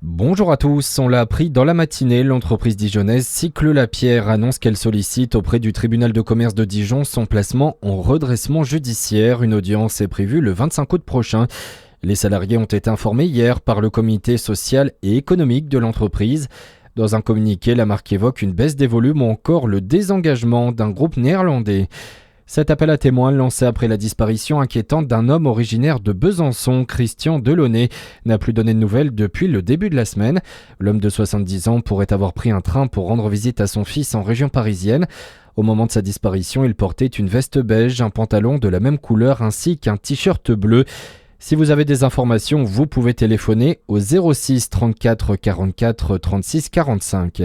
Bonjour à tous, on l'a appris dans la matinée, l'entreprise dijonnaise Cycle-Lapierre annonce qu'elle sollicite auprès du tribunal de commerce de Dijon son placement en redressement judiciaire. Une audience est prévue le 25 août prochain. Les salariés ont été informés hier par le comité social et économique de l'entreprise. Dans un communiqué, la marque évoque une baisse des volumes ou encore le désengagement d'un groupe néerlandais. Cet appel à témoins lancé après la disparition inquiétante d'un homme originaire de Besançon, Christian Delaunay, n'a plus donné de nouvelles depuis le début de la semaine. L'homme de 70 ans pourrait avoir pris un train pour rendre visite à son fils en région parisienne. Au moment de sa disparition, il portait une veste beige, un pantalon de la même couleur ainsi qu'un t-shirt bleu. Si vous avez des informations, vous pouvez téléphoner au 06 34 44 36 45.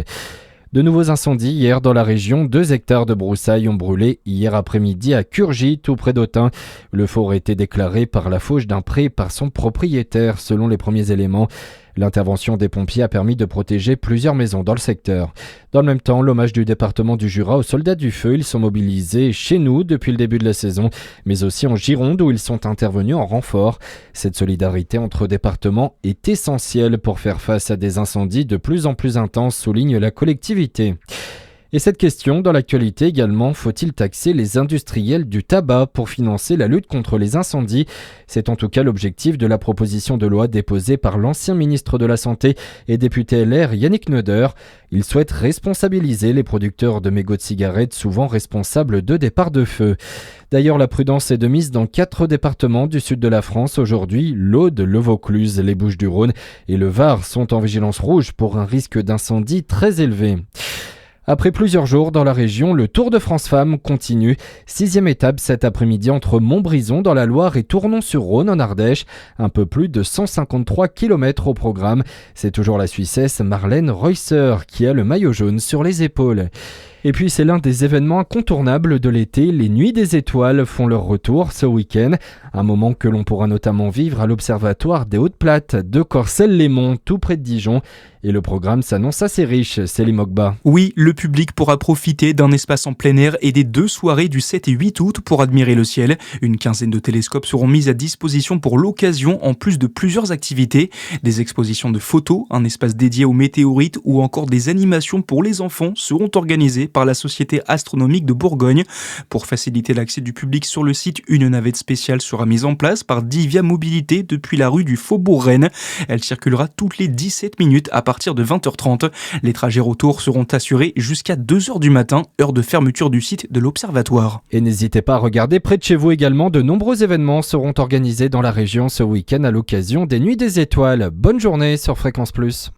De nouveaux incendies hier dans la région. 2 hectares de broussailles ont brûlé hier après-midi à Curgy, tout près d'Autun. Le feu aurait été déclaré par la fauche d'un pré par son propriétaire, selon les premiers éléments. L'intervention des pompiers a permis de protéger plusieurs maisons dans le secteur. Dans le même temps, l'hommage du département du Jura aux soldats du feu. Ils sont mobilisés chez nous depuis le début de la saison, mais aussi en Gironde où ils sont intervenus en renfort. Cette solidarité entre départements est essentielle pour faire face à des incendies de plus en plus intenses, souligne la collectivité. Et cette question dans l'actualité également, faut-il taxer les industriels du tabac pour financer la lutte contre les incendies ? C'est en tout cas l'objectif de la proposition de loi déposée par l'ancien ministre de la Santé et député LR Yannick Neuder. Il souhaite responsabiliser les producteurs de mégots de cigarettes, souvent responsables de départs de feu. D'ailleurs, la prudence est de mise dans 4 départements du sud de la France aujourd'hui. L'Aude, le Vaucluse, les Bouches-du-Rhône et le Var sont en vigilance rouge pour un risque d'incendie très élevé. Après plusieurs jours dans la région, le Tour de France Femmes continue. 6e étape cet après-midi entre Montbrison dans la Loire et Tournon-sur-Rhône en Ardèche. Un peu plus de 153 km au programme. C'est toujours la Suissesse Marlène Reusser qui a le maillot jaune sur les épaules. Et puis c'est l'un des événements incontournables de l'été, les Nuits des Étoiles font leur retour ce week-end. Un moment que l'on pourra notamment vivre à l'Observatoire des Hautes-Plattes de Corcelles-les-Monts, tout près de Dijon. Et le programme s'annonce assez riche, Célim Ogba. Oui, le public pourra profiter d'un espace en plein air et des 2 soirées du 7 et 8 août pour admirer le ciel. Une quinzaine de télescopes seront mis à disposition pour l'occasion, en plus de plusieurs activités. Des expositions de photos, un espace dédié aux météorites ou encore des animations pour les enfants seront organisées par la Société astronomique de Bourgogne. Pour faciliter l'accès du public sur le site, une navette spéciale sera mise en place par Divia Mobilité depuis la rue du Faubourg Rennes. Elle circulera toutes les 17 minutes à partir de 20h30. Les trajets retour seront assurés jusqu'à 2h du matin, heure de fermeture du site de l'Observatoire. Et n'hésitez pas à regarder près de chez vous également, de nombreux événements seront organisés dans la région ce week-end à l'occasion des Nuits des Étoiles. Bonne journée sur Fréquence Plus.